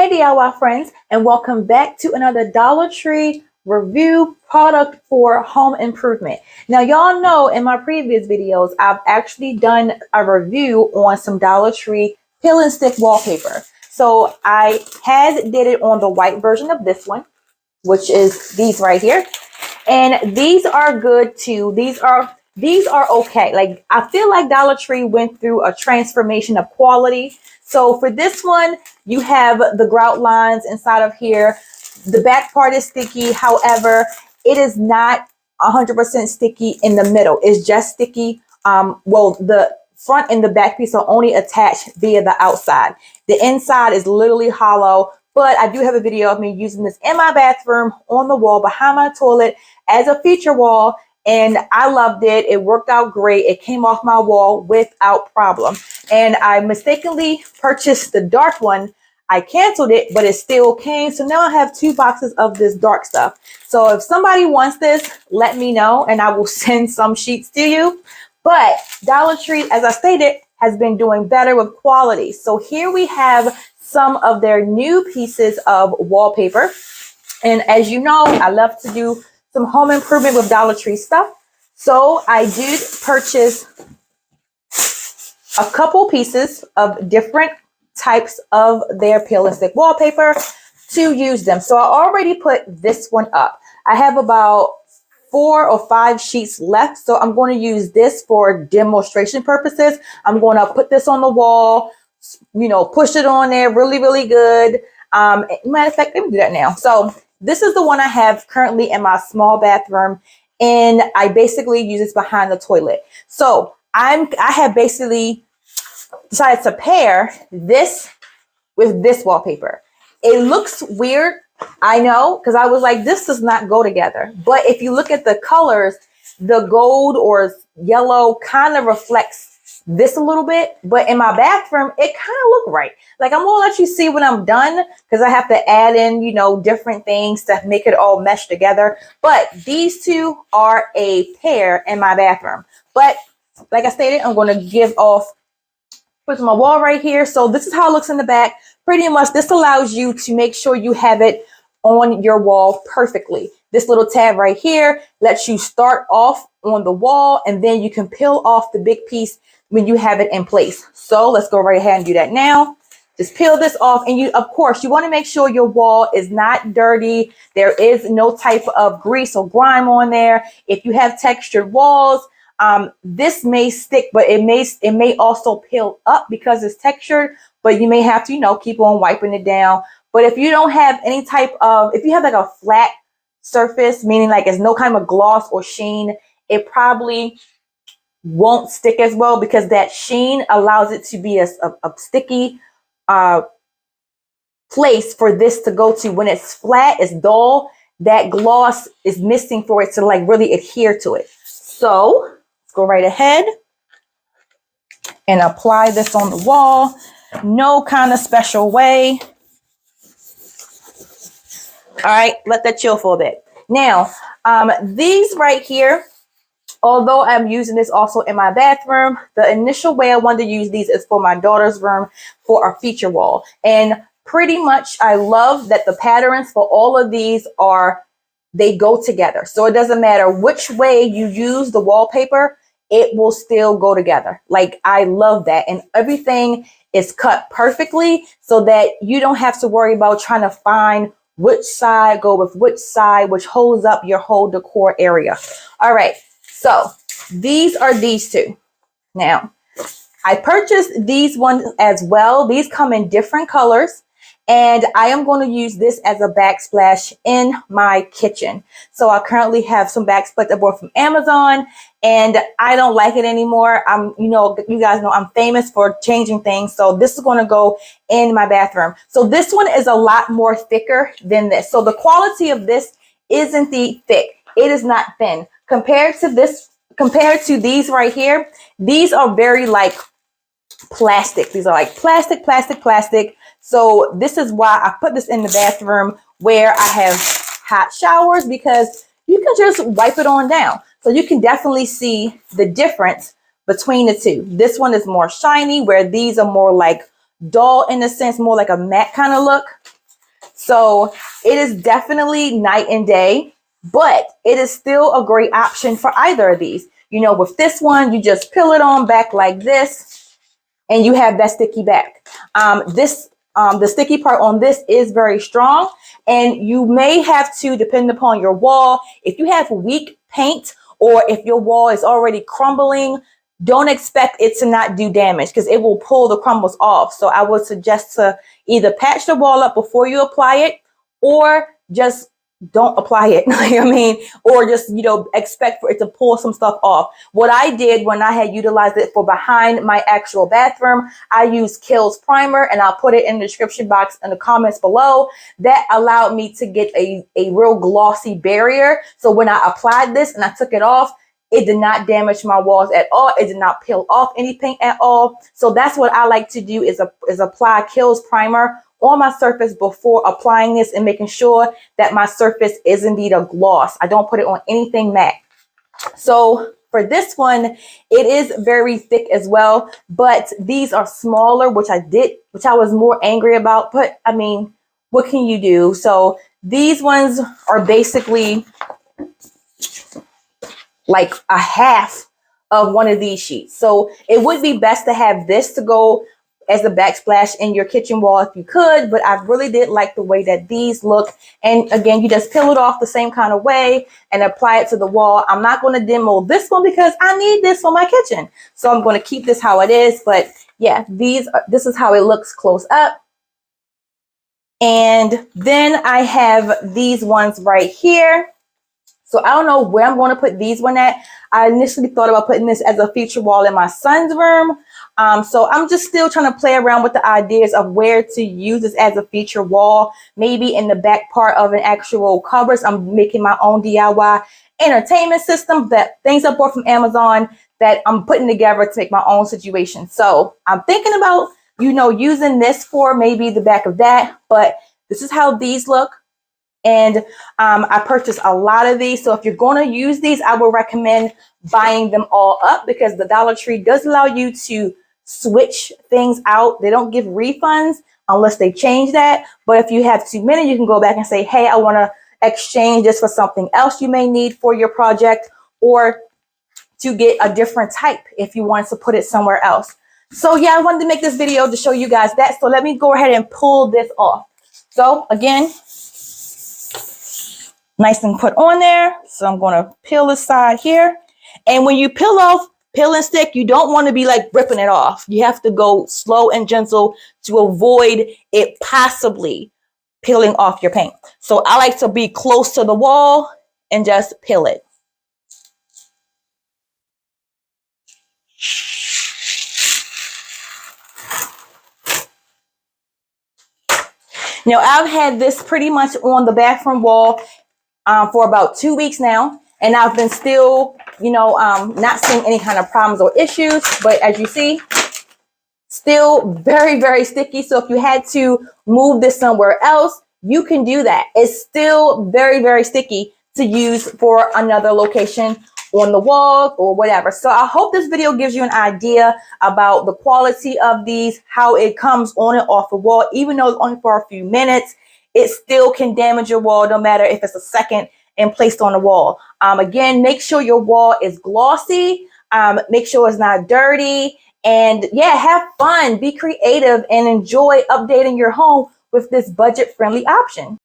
Hey DIY friends, and welcome back to another Dollar Tree review product for home improvement. Now y'all know in my previous videos, I've actually done a review on some Dollar Tree peel and stick wallpaper. So I did it on the white version of this one, which is these right here. And these are good too. These are okay. Like, I feel like Dollar Tree went through a transformation of quality. So for this one, you have the grout lines inside of here. The back part is sticky. However, it is not 100% sticky in the middle. It's just sticky. Well, the front and the back piece are only attached via the outside. The inside is literally hollow. But I do have a video of me using this in my bathroom on the wall behind my toilet as a feature wall, and I loved it. It worked out great. It came off my wall without problem. And I mistakenly purchased the dark one. I canceled it, but it still came. So now I have 2 boxes of this dark stuff. So if somebody wants this, let me know and I will send some sheets to you. But Dollar Tree, as I stated, has been doing better with quality. So here we have some of their new pieces of wallpaper. And as you know, I love to do some home improvement with Dollar Tree stuff. So I did purchase a couple pieces of different types of their peel and stick wallpaper to use them. So I already put this one up. I have about 4 or 5 sheets left. So I'm going to use this for demonstration purposes. I'm going to put this on the wall, push it on there really good. Matter of fact, let me do that now. So this is the one I have currently in my small bathroom, and I basically use this behind the toilet. So I have basically decided to pair this with this wallpaper. It looks weird, I know, because I was like, this does not go together. But if you look at the colors, the gold or yellow kind of reflects this a little bit, but in my bathroom, it kind of look right. Like, I'm gonna let you see when I'm done, because I have to add in, different things to make it all mesh together. But these two are a pair in my bathroom. But like I stated, I'm going to put my wall right here. So this is how it looks in the back. Pretty much, this allows you to make sure you have it on your wall perfectly. This little tab right here lets you start off on the wall, and then you can peel off the big piece when you have it in place. So let's go right ahead and do that now. Just peel this off, and of course, you want to make sure your wall is not dirty. There is no type of grease or grime on there. If you have textured walls, this may stick, but it may also peel up because it's textured, but you may have to, keep on wiping it down. But if you don't have any type of, if you have like a flat surface, meaning like it's no kind of gloss or sheen, it probably won't stick as well, because that sheen allows it to be a sticky place for this to go to. When it's flat, it's dull, that gloss is missing for it to like really adhere to it. So let's go right ahead and apply this on the wall. No kind of special way. All right, let that chill for a bit. Now, these right here, although I'm using this also in my bathroom, the initial way I wanted to use these is for my daughter's room for a feature wall. And pretty much I love that the patterns for all of these they go together. So it doesn't matter which way you use the wallpaper, it will still go together. Like, I love that. And everything is cut perfectly so that you don't have to worry about trying to find which side go with which side, which holds up your whole decor area. All right. So these are these two. Now, I purchased these ones as well. These come in different colors, and I am going to use this as a backsplash in my kitchen. So I currently have some backsplash I bought from Amazon, and I don't like it anymore. You guys know I'm famous for changing things. So this is going to go in my bathroom. So this one is a lot more thicker than this. So the quality of this isn't the thick. It is not thin. Compared to these right here, these are very like plastic. These are like plastic. So this is why I put this in the bathroom where I have hot showers, because you can just wipe it on down. So you can definitely see the difference between the two. This one is more shiny, where these are more like dull in a sense, more like a matte kind of look. So it is definitely night and day, but it is still a great option for either of these. You know, with this one, you just peel it on back like this and you have that sticky back. The sticky part on this is very strong, and you may have to, depend upon your wall, if you have weak paint or if your wall is already crumbling, don't expect it to not do damage because it will pull the crumbles off. So I would suggest to either patch the wall up before you apply it, or just don't apply it. I mean, or just, you know, expect for it to pull some stuff off. What I did when I had utilized it for behind my actual bathroom, I used Kiehl's primer, and I'll put it in the description box in the comments below. That allowed me to get a real glossy barrier. So when I applied this and I took it off, it did not damage my walls at all. It did not peel off any paint at all. So that's what I like to do, is apply Kiehl's primer on my surface before applying this and making sure that my surface is indeed a gloss. I don't put it on anything matte. So for this one, it is very thick as well, but these are smaller, which I was more angry about, but I mean, what can you do? So these ones are basically like a half of one of these sheets. So it would be best to have this to go as a backsplash in your kitchen wall if you could, but I really did like the way that these look. And again, you just peel it off the same kind of way and apply it to the wall. I'm not going to demo this one because I need this for my kitchen. So I'm going to keep this how it is. But yeah, this is how it looks close up. And then I have these ones right here. So I don't know where I'm going to put these one at. I initially thought about putting this as a feature wall in my son's room. So I'm just still trying to play around with the ideas of where to use this as a feature wall. Maybe in the back part of an actual cupboard. I'm making my own DIY entertainment system, that things I bought from Amazon that I'm putting together to make my own situation. So I'm thinking about, you know, using this for maybe the back of that. But this is how these look. And I purchased a lot of these. So if you're going to use these, I would recommend buying them all up, because the Dollar Tree does allow you to switch things out. They don't give refunds unless they change that. But if you have too many, you can go back and say, hey, I want to exchange this for something else you may need for your project, or to get a different type if you want to put it somewhere else. So yeah, I wanted to make this video to show you guys that. So let me go ahead and pull this off. So again, nice and put on there. So I'm going to peel this side here. And when you peel off, peel and stick, you don't want to be like ripping it off. You have to go slow and gentle to avoid it possibly peeling off your paint. So I like to be close to the wall and just peel it. Now I've had this pretty much on the bathroom wall for about 2 weeks now, and I've been still, you know, not seeing any kind of problems or issues. But as you see, still very, very sticky. So if you had to move this somewhere else, you can do that. It's still very, very sticky to use for another location on the wall or whatever. So I hope this video gives you an idea about the quality of these, how it comes on and off the wall. Even though it's only for a few minutes, it still can damage your wall, no matter if it's a second and placed on the wall. Again, make sure your wall is glossy. Make sure it's not dirty. And yeah, have fun, be creative, and enjoy updating your home with this budget-friendly option.